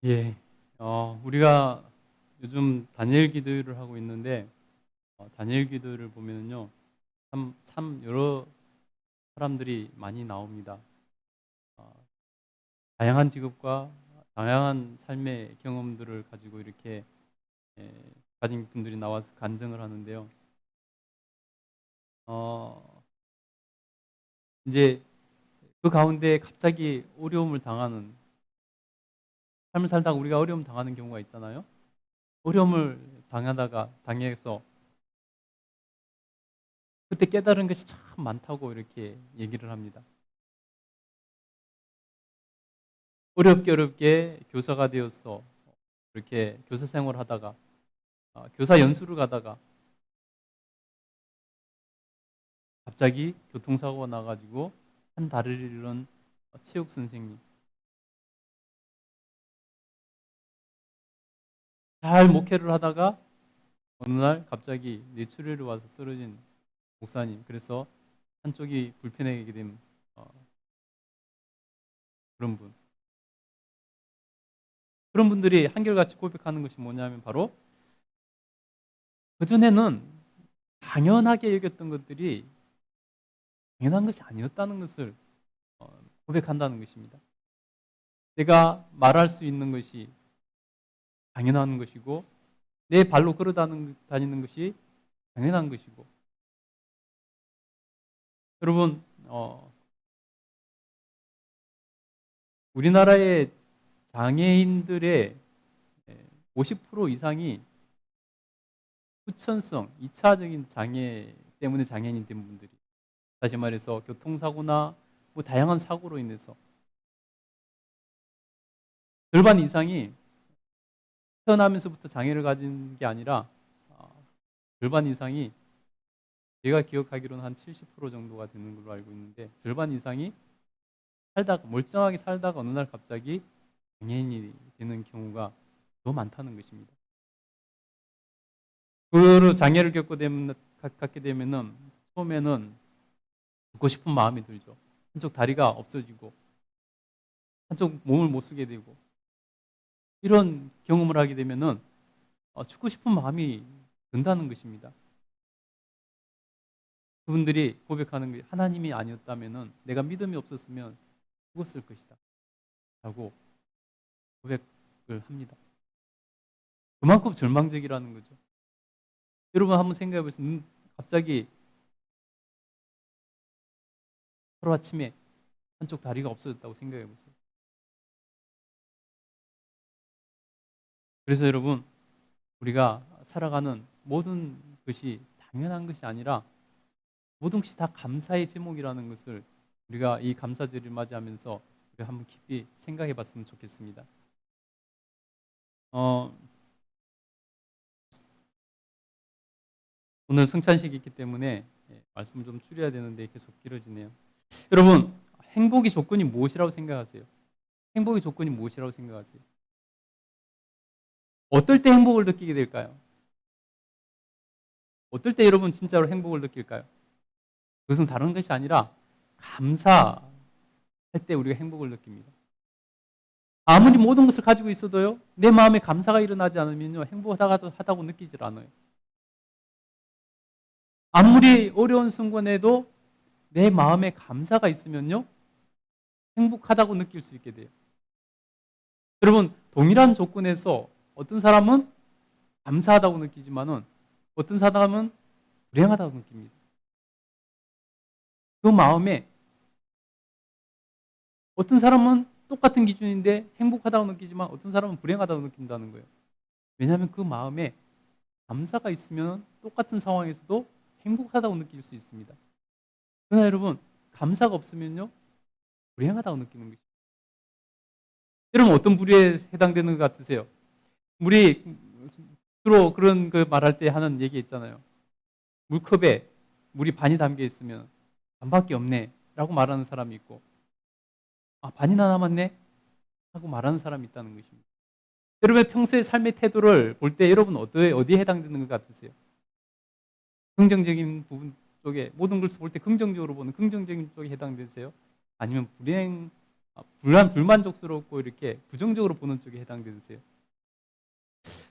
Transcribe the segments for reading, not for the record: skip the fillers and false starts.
예. 우리가 요즘 다니엘 기도를 하고 있는데, 다니엘 기도를 보면은요, 참 여러 사람들이 많이 나옵니다. 어, 다양한 직업과 다양한 삶의 경험들을 가지고 이렇게 예, 가진 분들이 나와서 간증을 하는데요. 어, 이제 그 가운데 갑자기 어려움을 당하는, 삶을 살다가 우리가 어려움 당하는 경우가 있잖아요. 어려움을 당해서 그때 깨달은 것이 참 많다고 이렇게 얘기를 합니다. 어렵게 교사가 되어서 이렇게 교사 생활을 하다가 교사 연수를 가다가 갑자기 교통사고가 나가지고 한 다리를 잃은 체육 선생님, 잘 목회를 하다가 어느 날 갑자기 뇌출혈이 와서 쓰러진 목사님, 그래서 한쪽이 불편하게 된 어, 그런 분, 그런 분들이 한결같이 고백하는 것이 뭐냐면 바로 그전에는 당연하게 여겼던 것들이 당연한 것이 아니었다는 것을 어, 고백한다는 것입니다. 내가 말할 수 있는 것이 당연한 것이고, 내 발로 걸어 다니는 것이 당연한 것이고. 여러분, 우리나라의 장애인들의 50% 이상이 후천성, 2차적인 장애 때문에 장애인이 된 분들이, 다시 말해서 교통사고나 뭐 다양한 사고로 인해서 절반 이상이 태어나면서부터 장애를 가진 게 아니라 절반 이상이, 제가 기억하기로는 한 70% 정도가 되는 걸로 알고 있는데, 절반 이상이 멀쩡하게 살다가 어느 날 갑자기 장애인이 되는 경우가 더 많다는 것입니다. 그 장애를 갖게 되면은 처음에는 죽고 싶은 마음이 들죠. 한쪽 다리가 없어지고 한쪽 몸을 못 쓰게 되고, 이런 경험을 하게 되면은 죽고 싶은 마음이 든다는 것입니다. 그분들이 고백하는 게, 하나님이 아니었다면은, 내가 믿음이 없었으면 죽었을 것이다 라고 고백을 합니다. 그만큼 절망적이라는 거죠. 여러분 한번 생각해 보세요. 갑자기 하루아침에 한쪽 다리가 없어졌다고 생각해 보세요. 그래서 여러분, 우리가 살아가는 모든 것이 당연한 것이 아니라 모든 것이 다 감사의 제목이라는 것을, 우리가 이 감사절을 맞이하면서 우리가 한번 깊이 생각해 봤으면 좋겠습니다. 어, 오늘 성찬식이 있기 때문에 말씀을 좀 줄여야 되는데 계속 길어지네요. 여러분, 행복의 조건이 무엇이라고 생각하세요? 행복의 조건이 무엇이라고 생각하세요? 어떨 때 행복을 느끼게 될까요? 어떨 때 여러분 진짜로 행복을 느낄까요? 그것은 다른 것이 아니라 감사할 때 우리가 행복을 느낍니다. 아무리 모든 것을 가지고 있어도요, 내 마음에 감사가 일어나지 않으면요, 행복하다고 느끼질 않아요. 아무리 어려운 순간에도 내 마음에 감사가 있으면요, 행복하다고 느낄 수 있게 돼요. 여러분, 동일한 조건에서 어떤 사람은 감사하다고 느끼지만은 어떤 사람은 불행하다고 느낍니다. 그 마음에 어떤 사람은 똑같은 기준인데 행복하다고 느끼지만 어떤 사람은 불행하다고 느낀다는 거예요. 왜냐하면 그 마음에 감사가 있으면 똑같은 상황에서도 행복하다고 느낄 수 있습니다. 그러나 여러분, 감사가 없으면요, 불행하다고 느끼는 것이죠. 여러분, 어떤 부류에 해당되는 것 같으세요? 우리 주로 그런 그 말할 때 하는 얘기 있잖아요. 물컵에 물이 반이 담겨 있으면 반밖에 없네 라고 말하는 사람이 있고, 반이나 남았네 하고 말하는 사람이 있다는 것입니다. 여러분의 평소의 삶의 태도를 볼 때 여러분 어디에 해당되는 것 같으세요? 긍정적인 부분 쪽에, 모든 것을 볼 때 긍정적으로 보는 긍정적인 쪽에 해당되세요? 아니면 불행 불만족스럽고 이렇게 부정적으로 보는 쪽에 해당되세요?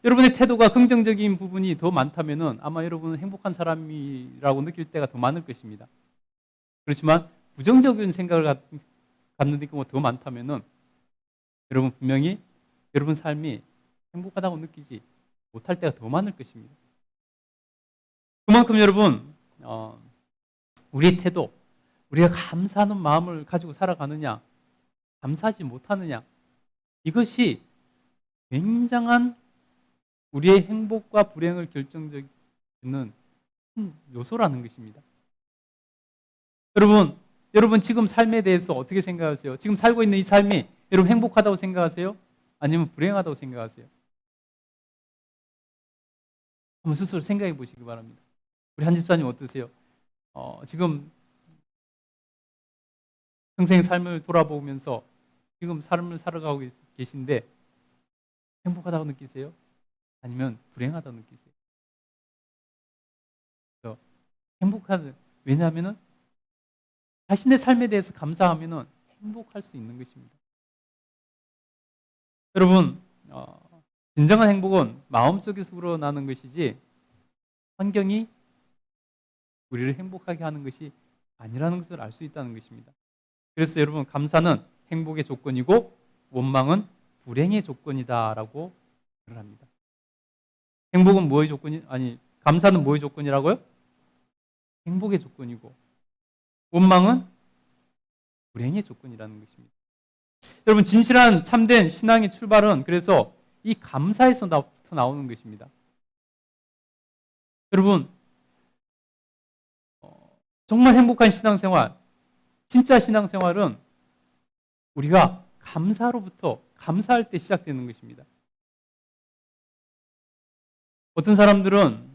여러분의 태도가 긍정적인 부분이 더 많다면은 아마 여러분은 행복한 사람이라고 느낄 때가 더 많을 것입니다. 그렇지만 부정적인 생각을 갖는 경우가 더 많다면은 여러분 분명히 여러분 삶이 행복하다고 느끼지 못할 때가 더 많을 것입니다. 그만큼 여러분 우리의 태도, 우리가 감사하는 마음을 가지고 살아가느냐, 감사하지 못하느냐, 이것이 굉장한 우리의 행복과 불행을 결정짓는 큰 요소라는 것입니다. 여러분 지금 삶에 대해서 어떻게 생각하세요? 지금 살고 있는 이 삶이 여러분 행복하다고 생각하세요? 아니면 불행하다고 생각하세요? 한번 스스로 생각해 보시기 바랍니다. 우리 한 집사님 어떠세요? 지금 평생 삶을 돌아보면서 지금 삶을 살아가고 계신데 행복하다고 느끼세요? 아니면 불행하다고 느끼세요? 왜냐하면 자신의 삶에 대해서 감사하면 행복할 수 있는 것입니다. 여러분, 진정한 행복은 마음속에서 우러나는 것이지 환경이 우리를 행복하게 하는 것이 아니라는 것을 알 수 있다는 것입니다. 그래서 여러분, 감사는 행복의 조건이고 원망은 불행의 조건이다라고 말을 합니다. 행복은 뭐의 조건이 감사는 뭐의 조건이라고요? 행복의 조건이고 원망은 불행의 조건이라는 것입니다. 여러분, 진실한 참된 신앙의 출발은 그래서 이 감사에서 나오는 것입니다. 여러분, 정말 행복한 신앙생활, 진짜 신앙생활은 우리가 감사로부터 감사할 때 시작되는 것입니다. 어떤 사람들은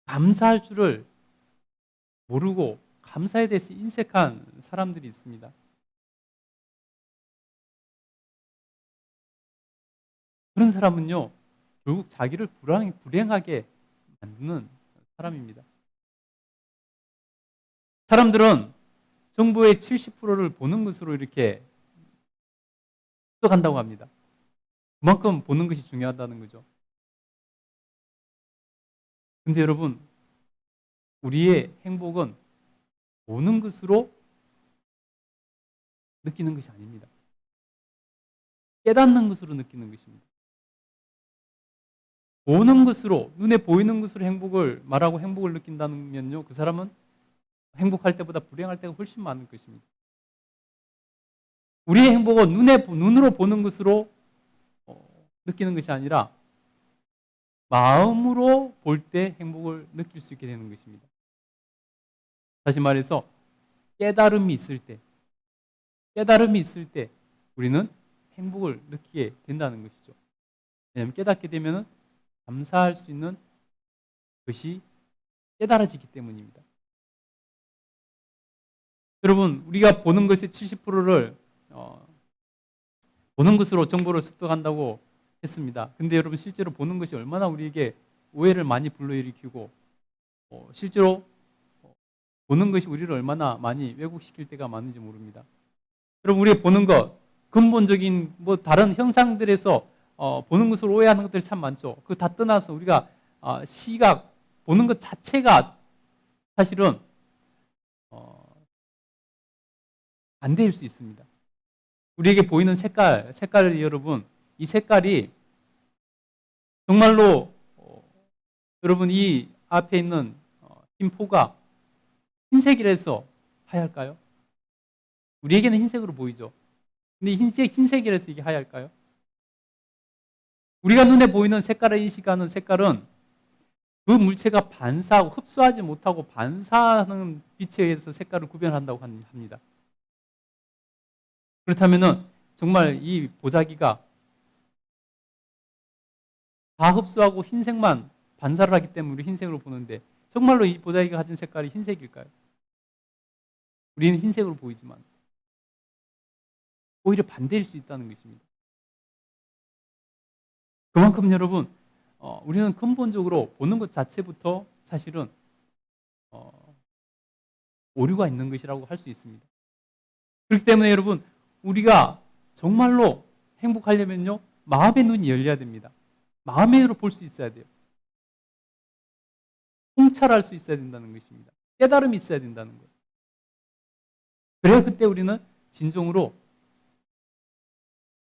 감사할 줄을 모르고 감사에 대해서 인색한 사람들이 있습니다. 그런 사람은요, 결국 자기를 불행하게 만드는 사람입니다. 사람들은 정부의 70%를 보는 것으로 이렇게 간다고 합니다. 그만큼 보는 것이 중요하다는 거죠. 근데 여러분, 우리의 행복은 보는 것으로 느끼는 것이 아닙니다. 깨닫는 것으로 느끼는 것입니다. 보는 것으로, 눈에 보이는 것으로 행복을 말하고 행복을 느낀다면요, 그 사람은 행복할 때보다 불행할 때가 훨씬 많을 것입니다. 우리의 행복은 눈으로 보는 것으로 느끼는 것이 아니라 마음으로 볼 때 행복을 느낄 수 있게 되는 것입니다. 다시 말해서 깨달음이 있을 때 우리는 행복을 느끼게 된다는 것이죠. 왜냐하면 깨닫게 되면 감사할 수 있는 것이 깨달아지기 때문입니다. 여러분, 우리가 보는 것의 70%를 보는 것으로 정보를 습득한다고 했습니다. 근데 여러분, 실제로 보는 것이 얼마나 우리에게 오해를 많이 불러일으키고 실제로 보는 것이 우리를 얼마나 많이 왜곡시킬 때가 많은지 모릅니다. 여러분, 우리가 보는 것, 근본적인 다른 형상들에서 보는 것을 오해하는 것들이 참 많죠. 그거 다 떠나서 우리가 시각, 보는 것 자체가 사실은 반대일 수 있습니다. 우리에게 보이는 색깔이 여러분, 이 색깔이 정말로 여러분 이 앞에 있는 흰포가 흰색이라서 하얄까요? 우리에게는 흰색으로 보이죠. 근데 흰색이라서 이게 하얄까요? 우리가 눈에 보이는 색깔을 인식하는 색깔은 그 물체가 반사하고 흡수하지 못하고 반사하는 빛에 의해서 색깔을 구별한다고 합니다. 그렇다면 정말 이 보자기가 다 흡수하고 흰색만 반사를 하기 때문에 우리 흰색으로 보는데 정말로 이 보자기가 가진 색깔이 흰색일까요? 우리는 흰색으로 보이지만 오히려 반대일 수 있다는 것입니다. 그만큼 여러분, 우리는 근본적으로 보는 것 자체부터 사실은 오류가 있는 것이라고 할 수 있습니다. 그렇기 때문에 여러분, 우리가 정말로 행복하려면요, 마음의 눈이 열려야 됩니다. 마음의 눈으로 볼 수 있어야 돼요. 통찰할 수 있어야 된다는 것입니다. 깨달음이 있어야 된다는 거예요. 그래야 그때 우리는 진정으로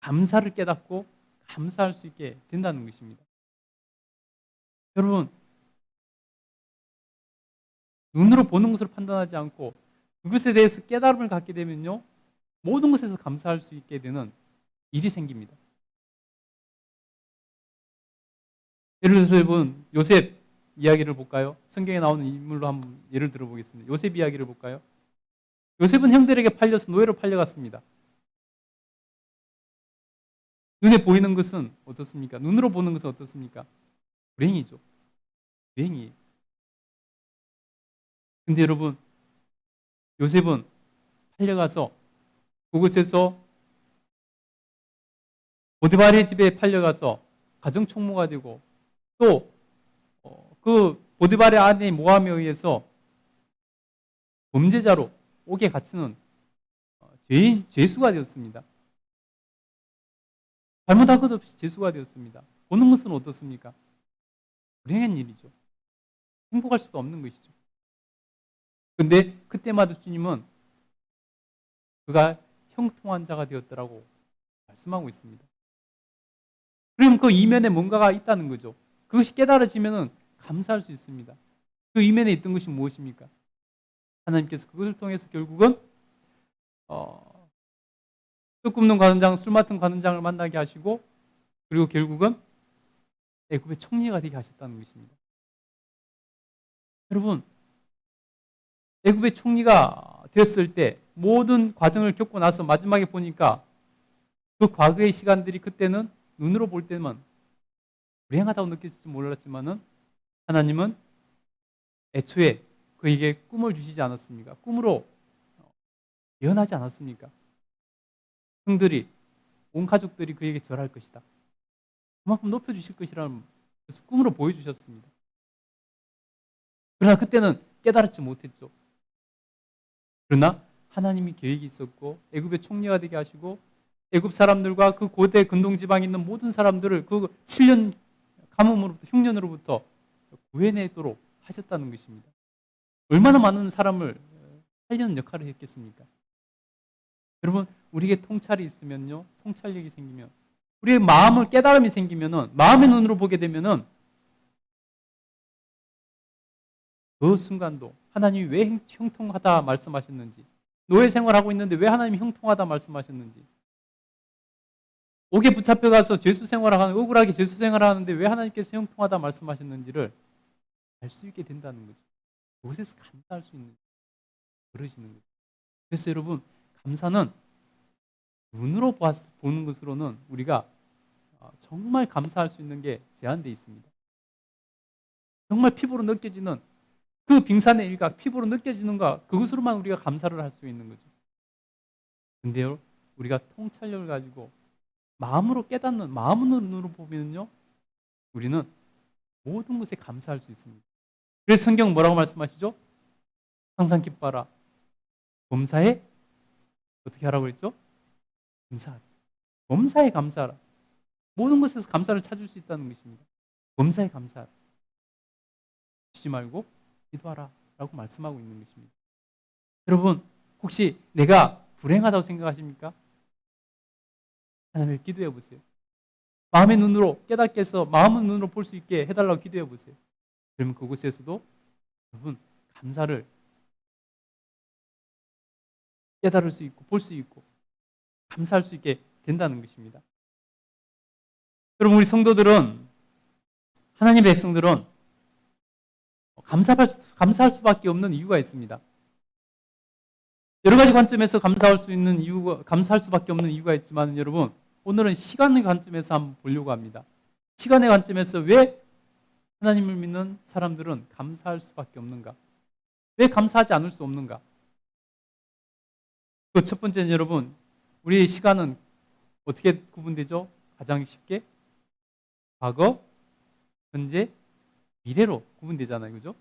감사를 깨닫고 감사할 수 있게 된다는 것입니다. 여러분, 눈으로 보는 것을 판단하지 않고 그것에 대해서 깨달음을 갖게 되면요, 모든 것에서 감사할 수 있게 되는 일이 생깁니다. 예를 들어서 여러분, 요셉 이야기를 볼까요? 성경에 나오는 인물로 한번 예를 들어보겠습니다. 요셉 이야기를 볼까요? 요셉은 형들에게 팔려서 노예로 팔려갔습니다. 눈에 보이는 것은 어떻습니까? 눈으로 보는 것은 어떻습니까? 불행이죠. 불행이에요. 근데 여러분, 요셉은 팔려가서 그곳에서 보디발의 집에 팔려가서 가정총무가 되고 또 그 보디발의 아내 모함에 의해서 범죄자로 옥에 갇히는 죄수가 되었습니다. 잘못한 것 없이 죄수가 되었습니다. 보는 것은 어떻습니까? 불행한 일이죠. 행복할 수도 없는 것이죠. 근데 그때마다 주님은 그가 형통한 자가 되었더라고 말씀하고 있습니다. 그럼 그 이면에 뭔가가 있다는 거죠. 그것이 깨달아지면 감사할 수 있습니다. 그 이면에 있던 것이 무엇입니까? 하나님께서 그것을 통해서 결국은 떡 굽는 관원장, 술 맡은 관원장을 만나게 하시고 그리고 결국은 애굽의 총리가 되게 하셨다는 것입니다. 여러분, 애굽의 총리가 되었을 때 모든 과정을 겪고 나서 마지막에 보니까 그 과거의 시간들이 그때는 눈으로 볼 때만 불행하다고 느낄지 몰랐지만은 하나님은 애초에 그에게 꿈을 주시지 않았습니까? 꿈으로 예언하지 않았습니까? 형들이, 온 가족들이 그에게 절할 것이다. 그만큼 높여주실 것이라는 꿈으로 보여주셨습니다. 그러나 그때는 깨달지 못했죠. 그러나 하나님이 계획이 있었고 애굽의 총리가 되게 하시고 애굽 사람들과 그 고대 근동지방에 있는 모든 사람들을 그 7년 가뭄으로부터 흉년으로부터 구해내도록 하셨다는 것입니다. 얼마나 많은 사람을 살리는 역할을 했겠습니까? 여러분, 우리에게 통찰이 있으면요, 통찰력이 생기면, 우리의 마음을 깨달음이 생기면은, 마음의 눈으로 보게 되면은 그 순간도 하나님이 왜 형통하다 말씀하셨는지, 노예 생활하고 있는데 왜 하나님이 형통하다 말씀하셨는지, 옥에 붙잡혀가서 죄수 생활을 하는, 억울하게 죄수 생활을 하는데 왜 하나님께서 형통하다 말씀하셨는지를 알 수 있게 된다는 거죠. 그곳에서 감사할 수 있는, 그러시는 거죠. 그래서 여러분, 감사는 눈으로 보는 것으로는 우리가 정말 감사할 수 있는 게 제한되어 있습니다. 정말 피부로 느껴지는 그 빙산의 일각, 피부로 느껴지는 것, 그것으로만 우리가 감사를 할 수 있는 거죠. 근데요, 우리가 통찰력을 가지고 마음으로 깨닫는, 마음의 눈으로 보면요, 우리는 모든 것에 감사할 수 있습니다. 그래서 성경 뭐라고 말씀하시죠? 항상 기뻐하라. 범사에 어떻게 하라고 했죠? 감사하라. 범사에 감사하라. 모든 것에서 감사를 찾을 수 있다는 것입니다. 범사에 감사하라. 쉬지 말고 기도하라 라고 말씀하고 있는 것입니다. 여러분, 혹시 내가 불행하다고 생각하십니까? 하나님을 기도해 보세요. 마음의 눈으로 깨닫게 해서 마음의 눈으로 볼 수 있게 해달라고 기도해 보세요. 그러면 그곳에서도 여러분 감사를 깨달을 수 있고 볼 수 있고 감사할 수 있게 된다는 것입니다. 여러분, 우리 성도들은, 하나님의 백성들은 감사할 수밖에 없는 이유가 있습니다. 여러 가지 관점에서 감사할 수밖에 없는 이유가 있지만, 여러분, 오늘은 시간의 관점에서 한번 보려고 합니다. 시간의 관점에서 왜 하나님을 믿는 사람들은 감사할 수밖에 없는가? 왜 감사하지 않을 수 없는가? 그 첫 번째는 여러분, 우리의 시간은 어떻게 구분되죠? 가장 쉽게 과거, 현재, 미래로 구분되잖아요. 그죠?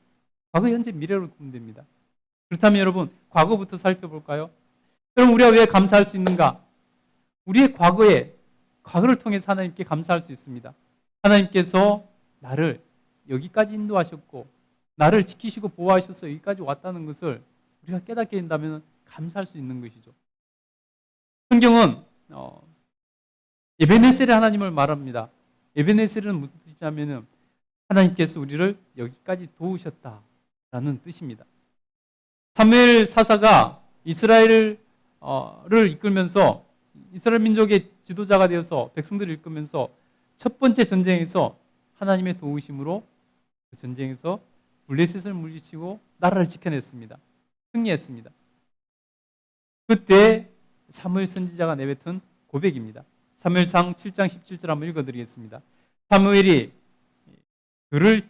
과거, 현재, 미래로 구분됩니다. 그렇다면 여러분, 과거부터 살펴볼까요? 그럼 우리가 왜 감사할 수 있는가? 우리의 과거를 통해서 하나님께 감사할 수 있습니다. 하나님께서 나를 여기까지 인도하셨고 나를 지키시고 보호하셔서 여기까지 왔다는 것을 우리가 깨닫게 된다면 감사할 수 있는 것이죠. 성경은 에베네셀의 하나님을 말합니다. 에베네셀은 무슨 뜻이냐면 하나님께서 우리를 여기까지 도우셨다라는 뜻입니다. 사무엘 사사가 이스라엘을 이끌면서 이스라엘 민족의 지도자가 되어서 백성들을 이끌면서 첫 번째 전쟁에서 하나님의 도우심으로 그 전쟁에서 블레셋을 물리치고 나라를 지켜냈습니다. 승리했습니다. 그때 사무엘 선지자가 내뱉은 고백입니다. 사무엘상 7장 17절 한번 읽어드리겠습니다. 사무엘이 돌을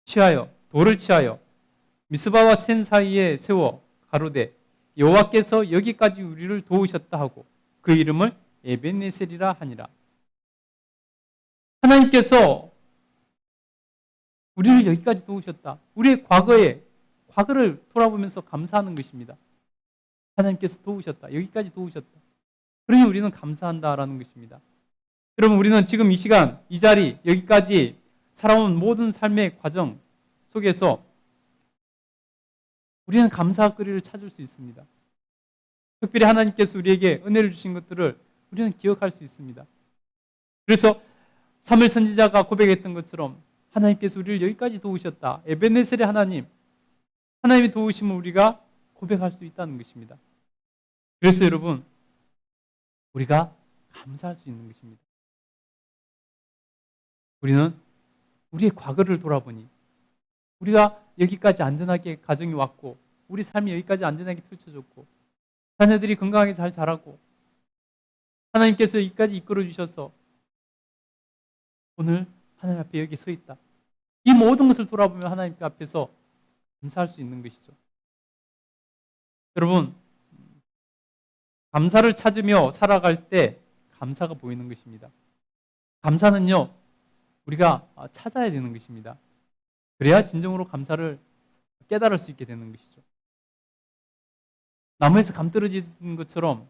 취하여 미스바와 센 사이에 세워 가로되 여호와께서 여기까지 우리를 도우셨다 하고 그 이름을 에벤네셀이라 하니라. 하나님께서 우리를 여기까지 도우셨다. 우리의 과거를 돌아보면서 감사하는 것입니다. 하나님께서 도우셨다. 여기까지 도우셨다. 그러니 우리는 감사한다라는 것입니다. 여러분, 우리는 지금 이 시간, 이 자리, 여기까지 살아온 모든 삶의 과정 속에서 우리는 감사거리를 찾을 수 있습니다. 특별히 하나님께서 우리에게 은혜를 주신 것들을 우리는 기억할 수 있습니다. 그래서 사무엘 선지자가 고백했던 것처럼 하나님께서 우리를 여기까지 도우셨다. 에벤네셀의 하나님의 도우심을 우리가 고백할 수 있다는 것입니다. 그래서 여러분, 우리가 감사할 수 있는 것입니다. 우리는 우리의 과거를 돌아보니 우리가 여기까지 안전하게 가정이 왔고 우리 삶이 여기까지 안전하게 펼쳐졌고 자녀들이 건강하게 잘 자라고 하나님께서 여기까지 이끌어 주셔서 오늘 하나님 앞에 여기 서 있다. 이 모든 것을 돌아보면 하나님 앞에서 감사할 수 있는 것이죠. 여러분, 감사를 찾으며 살아갈 때 감사가 보이는 것입니다. 감사는요, 우리가 찾아야 되는 것입니다. 그래야 진정으로 감사를 깨달을 수 있게 되는 것이죠. 나무에서 감 떨어지는 것처럼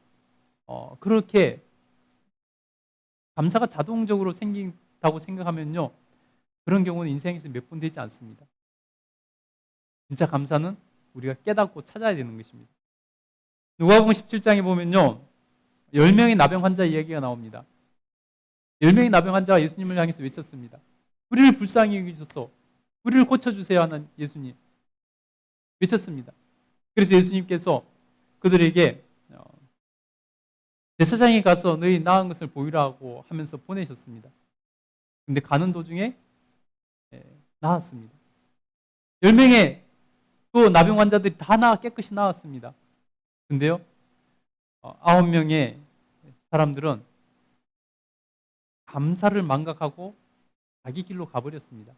그렇게 감사가 자동적으로 생긴다고 생각하면요, 그런 경우는 인생에서 몇 번 되지 않습니다. 진짜 감사는 우리가 깨닫고 찾아야 되는 것입니다. 누가복음 17장에 보면요, 10명의 나병 환자 이야기가 나옵니다. 10명의 나병 환자가 예수님을 향해서 외쳤습니다. 우리를 불쌍히 여기셔서 우리를 고쳐주세요 하는 예수님 외쳤습니다. 그래서 예수님께서 그들에게 제사장에 가서 너희 나은 것을 보이라고 하면서 보내셨습니다. 근데 가는 도중에 나았습니다. 10명의 또 나병 환자들이 다 깨끗이 나았습니다. 근데요, 9명의 사람들은 감사를 망각하고 자기 길로 가버렸습니다.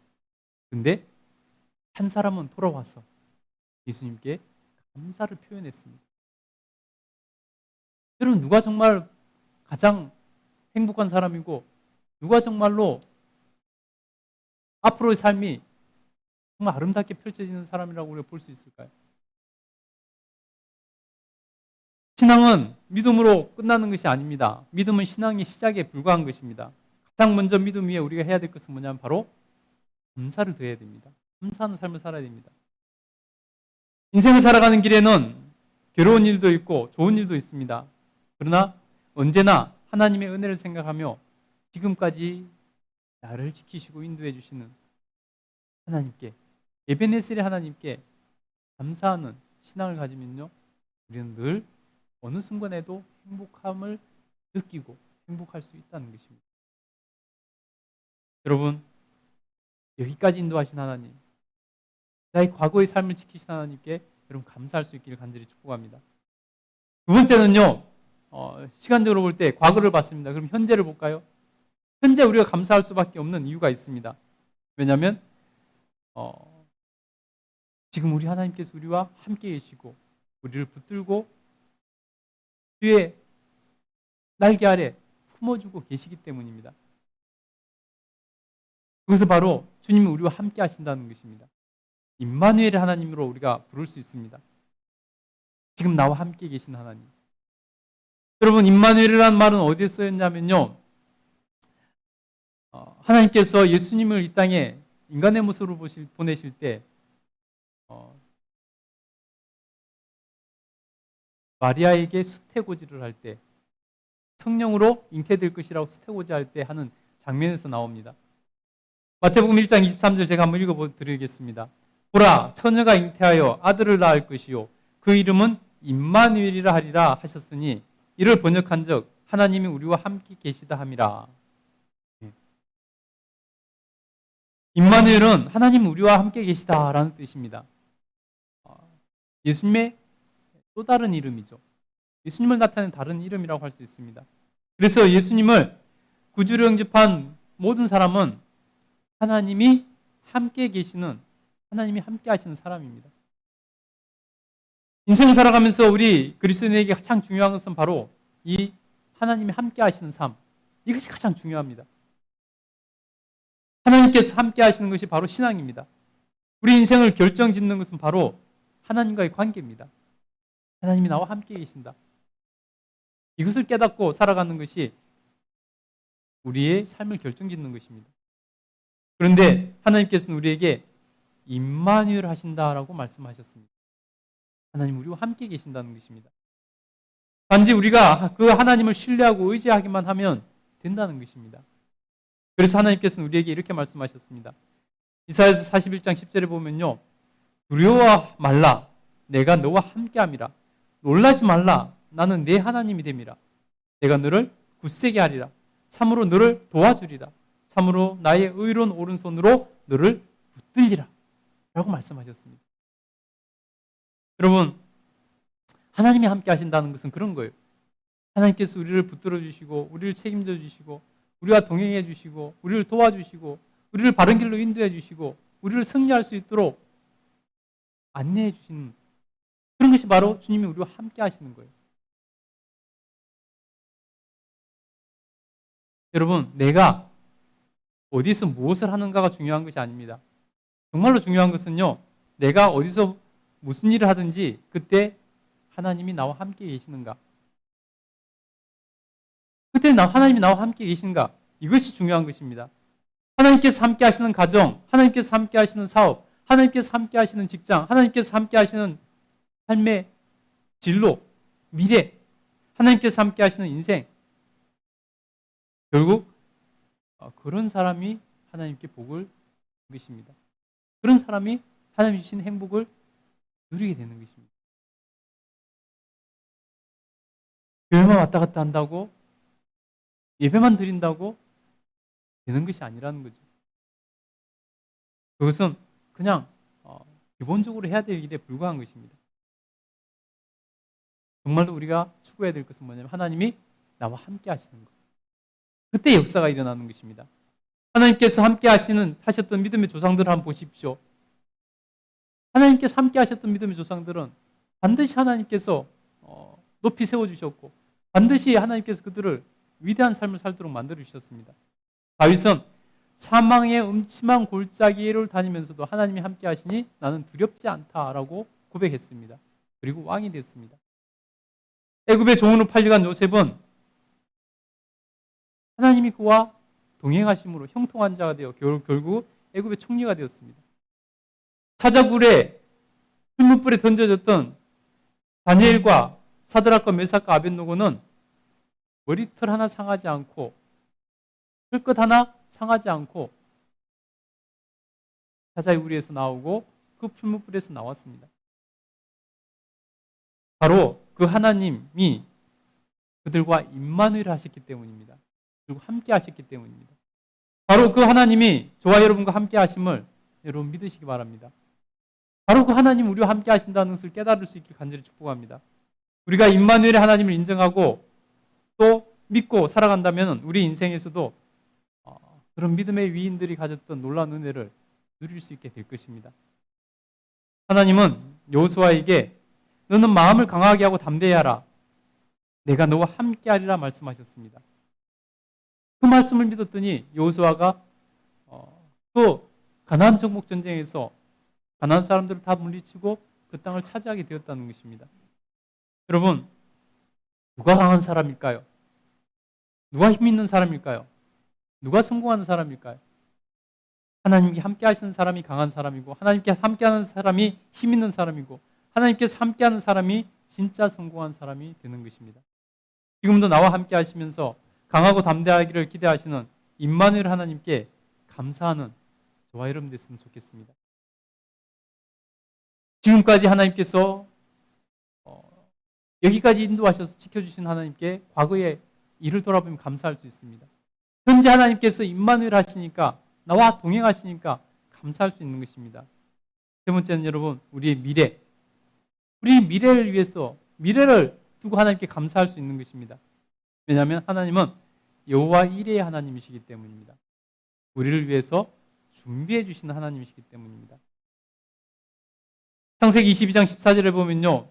근데 한 사람은 돌아와서 예수님께 감사를 표현했습니다. 여러분, 누가 정말 가장 행복한 사람이고 누가 정말로 앞으로의 삶이 정말 아름답게 펼쳐지는 사람이라고 우리가 볼 수 있을까요? 신앙은 믿음으로 끝나는 것이 아닙니다. 믿음은 신앙의 시작에 불과한 것입니다. 가장 먼저 믿음 위에 우리가 해야 될 것은 뭐냐면 바로 감사를 더해야 됩니다. 감사하는 삶을 살아야 됩니다. 인생을 살아가는 길에는 괴로운 일도 있고 좋은 일도 있습니다. 그러나 언제나 하나님의 은혜를 생각하며 지금까지 나를 지키시고 인도해 주시는 하나님께, 에베네셀의 하나님께 감사하는 신앙을 가지면요, 우리는 늘 어느 순간에도 행복함을 느끼고 행복할 수 있다는 것입니다. 여러분, 여기까지 인도하신 하나님, 나의 과거의 삶을 지키신 하나님께 여러분 감사할 수 있기를 간절히 축복합니다. 두 번째는요, 시간적으로 볼 때 과거를 봤습니다. 그럼 현재를 볼까요? 현재 우리가 감사할 수밖에 없는 이유가 있습니다. 왜냐하면 지금 우리 하나님께서 우리와 함께 계시고 우리를 붙들고 주의 날개 아래 품어주고 계시기 때문입니다. 그것은 바로 주님이 우리와 함께 하신다는 것입니다. 임마누엘의 하나님으로 우리가 부를 수 있습니다. 지금 나와 함께 계신 하나님. 여러분, 임마누엘이라는 말은 어디에 쓰였냐면요, 하나님께서 예수님을 이 땅에 인간의 모습으로 보내실 때 마리아에게 수태고지를 할 때, 성령으로 잉태될 것이라고 수태고지할 때 하는 장면에서 나옵니다. 마태복음 1장 23절 제가 한번 읽어드리겠습니다. 보라, 처녀가 잉태하여 아들을 낳을 것이요 그 이름은 임마누엘이라 하리라 하셨으니 이를 번역한즉 하나님이 우리와 함께 계시다 함이라. 임마누엘은 하나님 우리와 함께 계시다라는 뜻입니다. 예수님의 또 다른 이름이죠. 예수님을 나타내는 다른 이름이라고 할 수 있습니다. 그래서 예수님을 구주로 영접한 모든 사람은 하나님이 함께 계시는, 하나님이 함께 하시는 사람입니다. 인생을 살아가면서 우리 그리스도인에게 가장 중요한 것은 바로 이 하나님이 함께 하시는 삶, 이것이 가장 중요합니다. 하나님께서 함께 하시는 것이 바로 신앙입니다. 우리 인생을 결정짓는 것은 바로 하나님과의 관계입니다. 하나님이 나와 함께 계신다. 이것을 깨닫고 살아가는 것이 우리의 삶을 결정짓는 것입니다. 그런데 하나님께서는 우리에게 임마누엘 하신다라고 말씀하셨습니다. 하나님 우리와 함께 계신다는 것입니다. 단지 우리가 그 하나님을 신뢰하고 의지하기만 하면 된다는 것입니다. 그래서 하나님께서는 우리에게 이렇게 말씀하셨습니다. 이사야서 41장 10절에 보면요, 두려워 말라, 내가 너와 함께함이라. 놀라지 말라, 나는 내 하나님이 됨이라. 내가 너를 굳세게 하리라. 참으로 너를 도와주리라. 참으로 나의 의로운 오른손으로 너를 붙들리라 라고 말씀하셨습니다. 여러분, 하나님이 함께 하신다는 것은 그런 거예요. 하나님께서 우리를 붙들어 주시고 우리를 책임져 주시고 우리와 동행해 주시고 우리를 도와주시고 우리를 바른 길로 인도해 주시고 우리를 승리할 수 있도록 안내해 주시는 그런 것이 바로 주님이 우리와 함께 하시는 거예요. 여러분, 내가 어디서 무엇을 하는가가 중요한 것이 아닙니다. 정말로 중요한 것은요, 내가 어디서 무슨 일을 하든지 그때 하나님이 나와 함께 계시는가, 그때 하나님이 나와 함께 계신가, 이것이 중요한 것입니다. 하나님께서 함께 하시는 가정, 하나님께서 함께 하시는 사업, 하나님께서 함께 하시는 직장, 하나님께서 함께 하시는 삶의 진로, 미래, 하나님께서 함께 하시는 인생, 결국 그런 사람이 하나님께 복을 주는 것입니다. 그런 사람이 하나님 주신 행복을 누리게 되는 것입니다. 교회만 왔다 갔다 한다고, 예배만 드린다고 되는 것이 아니라는 거죠. 그것은 그냥 기본적으로 해야 될 일에 불과한 것입니다. 정말로 우리가 추구해야 될 것은 뭐냐면 하나님이 나와 함께 하시는 것. 그때 역사가 일어나는 것입니다. 하나님께서 함께 하셨던 믿음의 조상들을 한번 보십시오. 하나님께서 함께 하셨던 믿음의 조상들은 반드시 하나님께서 높이 세워주셨고 반드시 하나님께서 그들을 위대한 삶을 살도록 만들어주셨습니다. 다윗은 사망의 음침한 골짜기를 다니면서도 하나님이 함께 하시니 나는 두렵지 않다라고 고백했습니다. 그리고 왕이 됐습니다. 애굽의 종으로 팔려간 요셉은 하나님이 그와 동행하심으로 형통한 자가 되어 결국 애굽의 총리가 되었습니다. 사자굴에 풀무불에 던져졌던 다니엘과 사드락과 메삭과 아벳노고는 머리털 하나 상하지 않고 털끝 하나 상하지 않고 사자의 우리에서 나오고 그 풀무불에서 나왔습니다. 바로 그 하나님이 그들과 임마누엘 하셨기 때문입니다. 그리고 함께 하셨기 때문입니다. 바로 그 하나님이 저와 여러분과 함께 하심을 여러분 믿으시기 바랍니다. 바로 그 하나님 우리와 함께 하신다는 것을 깨달을 수 있길 간절히 축복합니다. 우리가 임마누엘의 하나님을 인정하고 또 믿고 살아간다면 우리 인생에서도 그런 믿음의 위인들이 가졌던 놀라운 은혜를 누릴 수 있게 될 것입니다. 하나님은 여호수아에게 너는 마음을 강하게 하고 담대히 하라. 내가 너와 함께 하리라 말씀하셨습니다. 그 말씀을 믿었더니 여호수아가 그 가나안 정복 전쟁에서 가나안 사람들을 다 물리치고 그 땅을 차지하게 되었다는 것입니다. 여러분, 누가 강한 사람일까요? 누가 힘 있는 사람일까요? 누가 성공하는 사람일까요? 하나님께 함께 하시는 사람이 강한 사람이고, 하나님께 함께 하는 사람이 힘 있는 사람이고, 하나님께서 함께 하는 사람이 진짜 성공한 사람이 되는 것입니다. 지금도 나와 함께 하시면서 강하고 담대하기를 기대하시는 임마누엘 하나님께 감사하는 저와 여러분 됐으면 좋겠습니다. 지금까지 하나님께서 여기까지 인도하셔서 지켜주신 하나님께 과거의 일을 돌아보면 감사할 수 있습니다. 현재 하나님께서 임마누엘 하시니까, 나와 동행하시니까 감사할 수 있는 것입니다. 세 번째는 여러분, 우리의 미래. 우리 미래를 위해서, 미래를 두고 하나님께 감사할 수 있는 것입니다. 왜냐하면 하나님은 여호와 이레의 하나님이시기 때문입니다. 우리를 위해서 준비해 주시는 하나님이시기 때문입니다. 창세기 22장 14절에 보면요,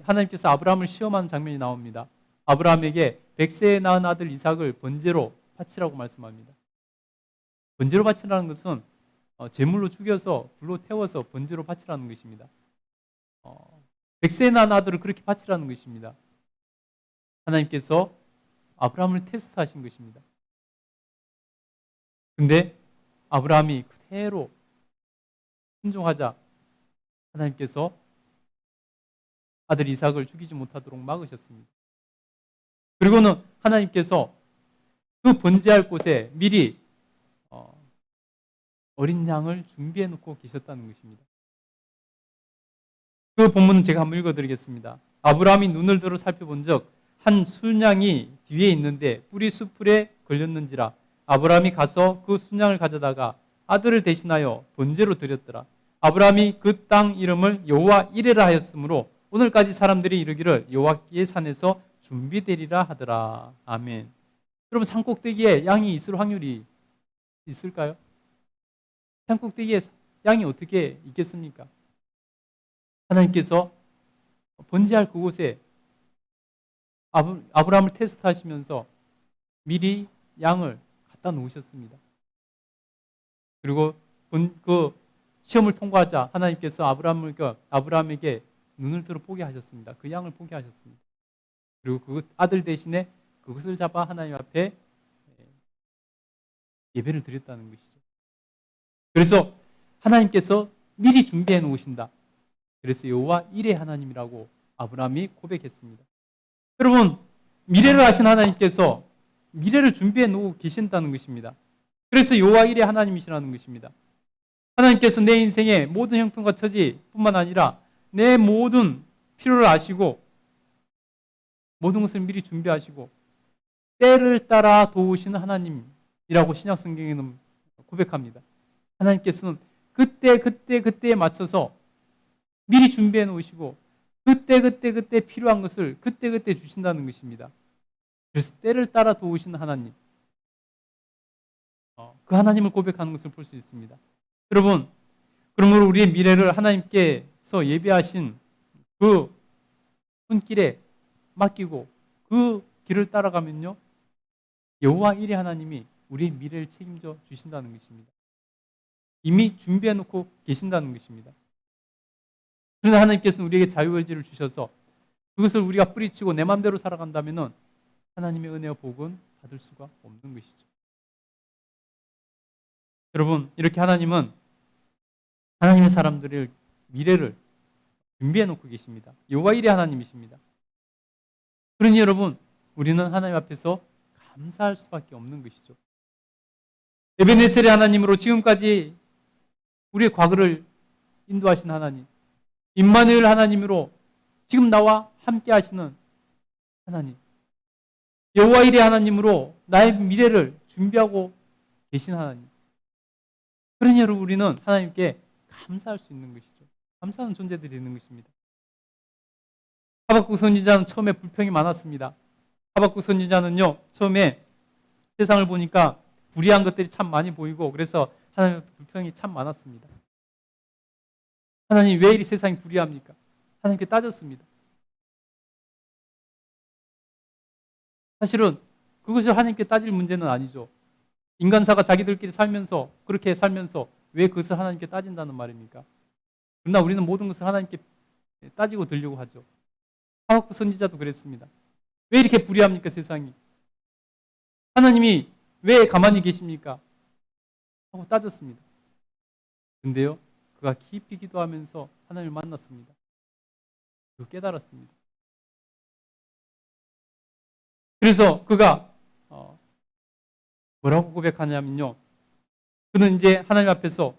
하나님께서 아브라함을 시험하는 장면이 나옵니다. 아브라함에게 100세에 낳은 아들 이삭을 번제로 바치라고 말씀합니다. 번제로 바치라는 것은 제물로 죽여서 불로 태워서 번제로 바치라는 것입니다. 100세에 낳은 아들을 그렇게 바치라는 것입니다. 하나님께서 아브라함을 테스트하신 것입니다. 근데 아브라함이 그대로 순종하자 하나님께서 아들 이삭을 죽이지 못하도록 막으셨습니다. 그리고는 하나님께서 그 번제할 곳에 미리 어린 양을 준비해 놓고 계셨다는 것입니다. 그 본문은 제가 한번 읽어드리겠습니다. 아브라함이 눈을 들어 살펴본 적 한 순양이 뒤에 있는데 뿔이 숯불에 걸렸는지라 아브라함이 가서 그 순양을 가져다가 아들을 대신하여 번제로 드렸더라. 아브라함이 그 땅 이름을 여호와 이레라 하였으므로 오늘까지 사람들이 이르기를 여호와의 산에서 준비되리라 하더라. 아멘. 여러분, 산꼭대기에 양이 있을 확률이 있을까요? 산꼭대기에 양이 어떻게 있겠습니까? 하나님께서 번제할 그곳에 아브라함을 테스트하시면서 미리 양을 갖다 놓으셨습니다. 그리고 그 시험을 통과하자 하나님께서 아브라함에게 눈을 들어 보게 하셨습니다. 그 양을 보게 하셨습니다. 그리고 그 아들 대신에 그것을 잡아 하나님 앞에 예배를 드렸다는 것이죠. 그래서 하나님께서 미리 준비해 놓으신다. 그래서 여호와 이레 하나님이라고 아브라함이 고백했습니다. 여러분, 미래를 아신 하나님께서 미래를 준비해 놓고 계신다는 것입니다. 그래서 여호와 이레 하나님이시라는 것입니다. 하나님께서 내 인생의 모든 형편과 처지뿐만 아니라 내 모든 필요를 아시고 모든 것을 미리 준비하시고 때를 따라 도우시는 하나님이라고 신약 성경에는 고백합니다. 하나님께서는 그때에 맞춰서 미리 준비해 놓으시고 그때 필요한 것을 그때 주신다는 것입니다. 그래서 때를 따라 도우시는 하나님, 그 하나님을 고백하는 것을 볼 수 있습니다. 여러분, 그러므로 우리의 미래를 하나님께서 예비하신 그 손길에 맡기고 그 길을 따라가면요, 여호와 이레 하나님이 우리의 미래를 책임져 주신다는 것입니다. 이미 준비해 놓고 계신다는 것입니다. 그러나 하나님께서는 우리에게 자유의지를 주셔서 그것을 우리가 뿌리치고 내 마음대로 살아간다면 하나님의 은혜와 복은 받을 수가 없는 것이죠. 여러분, 이렇게 하나님은 하나님의 사람들의 미래를 준비해 놓고 계십니다. 여호와 이레 하나님이십니다. 그러니 여러분, 우리는 하나님 앞에서 감사할 수밖에 없는 것이죠. 에베네셀의 하나님으로 지금까지 우리의 과거를 인도하신 하나님, 임마누엘 하나님으로 지금 나와 함께 하시는 하나님, 여호와 이레 하나님으로 나의 미래를 준비하고 계신 하나님. 그러니 여러분, 우리는 하나님께 감사할 수 있는 것이죠. 감사하는 존재들이 되는 것입니다. 하박국 선지자는 처음에 불평이 많았습니다. 하박국 선지자는요, 처음에 세상을 보니까 불의한 것들이 참 많이 보이고 그래서 하나님의 불평이 참 많았습니다. 하나님, 왜 이 세상이 불의합니까? 하나님께 따졌습니다. 사실은 그것이 하나님께 따질 문제는 아니죠. 인간사가 자기들끼리 살면서 그렇게 살면서 왜 그것을 하나님께 따진다는 말입니까? 그러나 우리는 모든 것을 하나님께 따지고 들려고 하죠. 하박국 선지자도 그랬습니다. 왜 이렇게 불의합니까, 세상이? 하나님이 왜 가만히 계십니까? 하고 따졌습니다. 근데요, 그가 깊이 기도하면서 하나님을 만났습니다. 그리고 깨달았습니다. 그래서 그가 뭐라고 고백하냐면요, 그는 이제 하나님 앞에서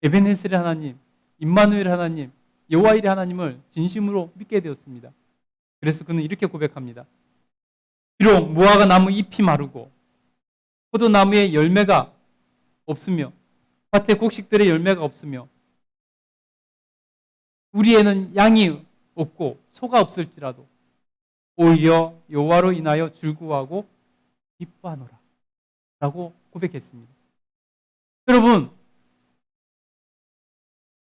에베네셀의 하나님, 임마누엘 하나님, 여호와일의 하나님을 진심으로 믿게 되었습니다. 그래서 그는 이렇게 고백합니다. 비록 무화과 나무 잎이 마르고 포도나무에 열매가 없으며 밭에 곡식들의 열매가 없으며 우리에는 양이 없고 소가 없을지라도 오히려 여호와로 인하여 즐거워하고 기뻐하노라 라고 고백했습니다. 여러분,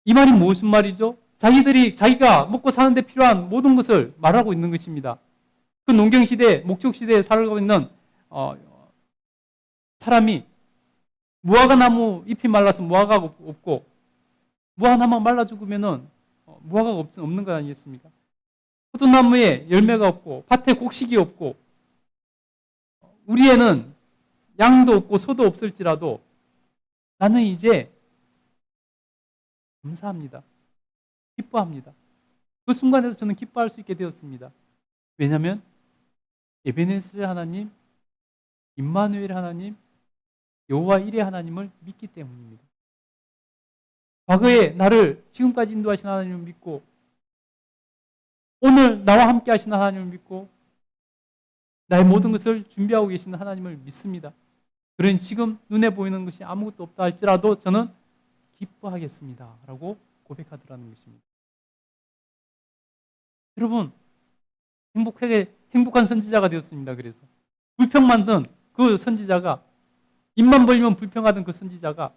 이 말이 무슨 말이죠? 자기가 먹고 사는데 필요한 모든 것을 말하고 있는 것입니다. 그 농경시대, 목축시대에 살고 있는 사람이 무화과 나무 잎이 말라서 무화과가 없고 무화과 나무가 말라 죽으면은 무화과가 없는 거 아니겠습니까? 포도나무에 열매가 없고 밭에 곡식이 없고 우리에는 양도 없고 소도 없을지라도 나는 이제 감사합니다. 기뻐합니다. 그 순간에서 저는 기뻐할 수 있게 되었습니다. 왜냐하면 에베네셀 하나님, 임마누엘 하나님, 여호와 일의 하나님을 믿기 때문입니다. 과거에 나를 지금까지 인도하신 하나님을 믿고 오늘 나와 함께 하시는 하나님을 믿고 나의 모든 것을 준비하고 계시는 하나님을 믿습니다. 그러니 지금 눈에 보이는 것이 아무것도 없다 할지라도 저는 기뻐하겠습니다 라고 고백하더라는 것입니다. 여러분, 행복한 선지자가 되었습니다. 그래서 불평 만든 그 선지자가, 입만 벌리면 불평하던 그 선지자가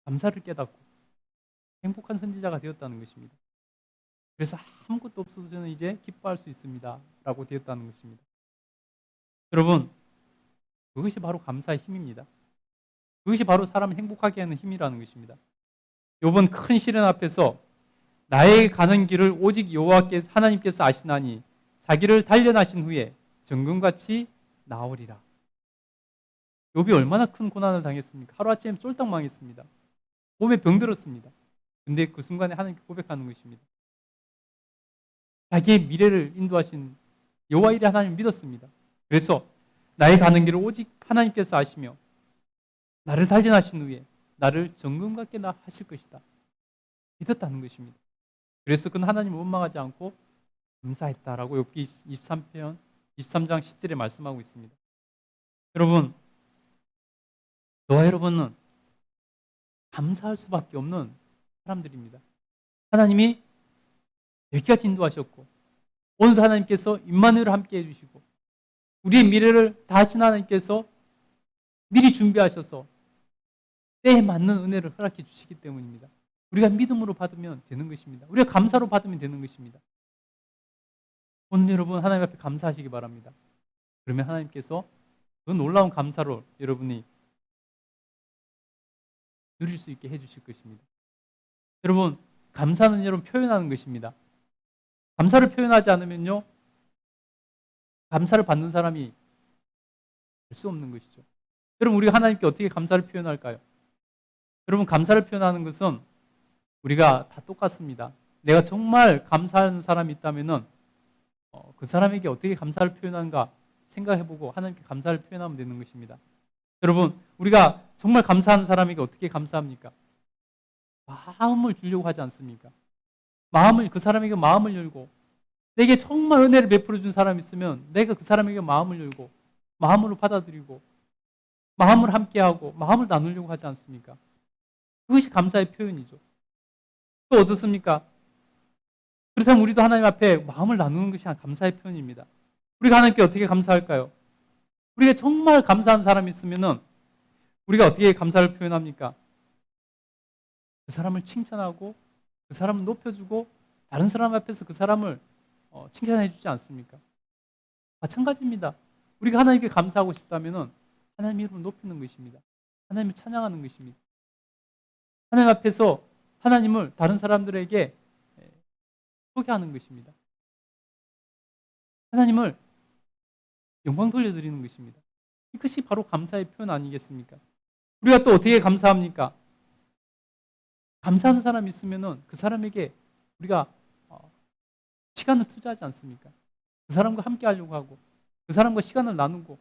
감사를 깨닫고 행복한 선지자가 되었다는 것입니다. 그래서 아무것도 없어도 저는 이제 기뻐할 수 있습니다 라고 되었다는 것입니다. 여러분, 그것이 바로 감사의 힘입니다. 그것이 바로 사람을 행복하게 하는 힘이라는 것입니다. 이번 큰 시련 앞에서 나의 가는 길을 오직 여호와께서 하나님께서 아시나니 자기를 단련하신 후에 정금같이 나오리라. 욥이 얼마나 큰 고난을 당했습니까? 하루아침에 쫄딱 망했습니다. 몸에 병들었습니다. 근데 그 순간에 하나님께 고백하는 것입니다. 자기의 미래를 인도하신 여호와 일의 하나님을 믿었습니다. 그래서 나의 가는 길을 오직 하나님께서 아시며 나를 단련하신 후에 나를 정금 같게 하실 것이다. 믿었다는 것입니다. 그래서 그는 하나님을 원망하지 않고 감사했다라고 욥기 23장 10절에 말씀하고 있습니다. 여러분, 저와 여러분은 감사할 수밖에 없는 사람들입니다. 하나님이 여기까지 인도하셨고 오늘도 하나님께서 임마누엘을 함께 해주시고 우리의 미래를 다 하신 하나님께서 미리 준비하셔서 때에 맞는 은혜를 허락해 주시기 때문입니다. 우리가 믿음으로 받으면 되는 것입니다. 우리가 감사로 받으면 되는 것입니다. 오늘 여러분 하나님 앞에 감사하시기 바랍니다. 그러면 하나님께서 그 놀라운 감사로 여러분이 누릴 수 있게 해주실 것입니다. 여러분, 감사는 여러분 표현하는 것입니다. 감사를 표현하지 않으면요, 감사를 받는 사람이 될 수 없는 것이죠. 여러분, 우리가 하나님께 어떻게 감사를 표현할까요? 여러분, 감사를 표현하는 것은 우리가 다 똑같습니다. 내가 정말 감사하는 사람이 있다면은 그 사람에게 어떻게 감사를 표현하는가 생각해보고 하나님께 감사를 표현하면 되는 것입니다. 여러분, 우리가 정말 감사하는 사람에게 어떻게 감사합니까? 마음을 주려고 하지 않습니까? 그 사람에게 마음을 열고 내게 정말 은혜를 베풀어 준 사람이 있으면 내가 그 사람에게 마음을 열고 마음으로 받아들이고 마음을 함께하고 마음을 나누려고 하지 않습니까? 그것이 감사의 표현이죠. 또 어떻습니까? 그렇다면 우리도 하나님 앞에 마음을 나누는 것이 감사의 표현입니다. 우리가 하나님께 어떻게 감사할까요? 우리가 정말 감사한 사람이 있으면 우리가 어떻게 감사를 표현합니까? 그 사람을 칭찬하고 그 사람을 높여주고 다른 사람 앞에서 그 사람을 칭찬해 주지 않습니까? 마찬가지입니다. 우리가 하나님께 감사하고 싶다면 하나님 이름을 높이는 것입니다. 하나님을 찬양하는 것입니다. 하나님 앞에서 하나님을 다른 사람들에게 소개하는 것입니다. 하나님을 영광 돌려드리는 것입니다. 이것이 바로 감사의 표현 아니겠습니까? 우리가 또 어떻게 감사합니까? 감사하는 사람이 있으면 그 사람에게 우리가 시간을 투자하지 않습니까? 그 사람과 함께 하려고 하고 그 사람과 시간을 나누고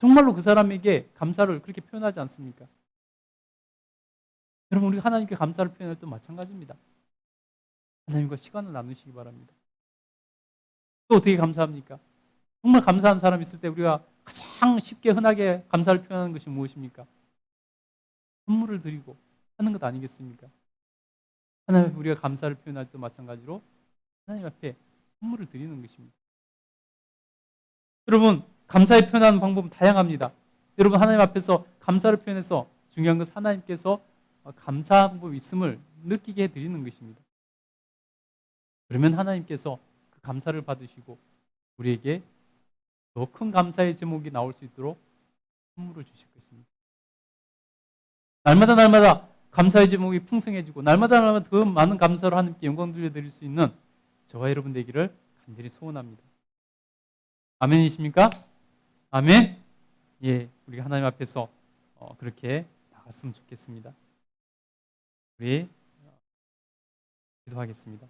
정말로 그 사람에게 감사를 그렇게 표현하지 않습니까? 여러분, 우리가 하나님께 감사를 표현할 때도 마찬가지입니다. 하나님과 시간을 나누시기 바랍니다. 또 어떻게 감사합니까? 정말 감사한 사람이 있을 때 우리가 가장 쉽게 흔하게 감사를 표현하는 것이 무엇입니까? 선물을 드리고 하는 것 아니겠습니까? 하나님 앞에 우리가 감사를 표현할 때도 마찬가지로 하나님 앞에 선물을 드리는 것입니다. 여러분, 감사의 표현하는 방법은 다양합니다. 여러분, 하나님 앞에서 감사를 표현해서 중요한 것은 하나님께서 감사한 법이 있음을 느끼게 해드리는 것입니다. 그러면 하나님께서 그 감사를 받으시고 우리에게 더 큰 감사의 제목이 나올 수 있도록 선물을 주실 것입니다. 날마다 감사의 제목이 풍성해지고 날마다 더 많은 감사로 하나님께 영광 돌려드릴 수 있는 저와 여러분 되기를 간절히 소원합니다. 아멘이십니까? 아멘? 예, 우리가 하나님 앞에서 그렇게 나갔으면 좋겠습니다. 우리 기도하겠습니다.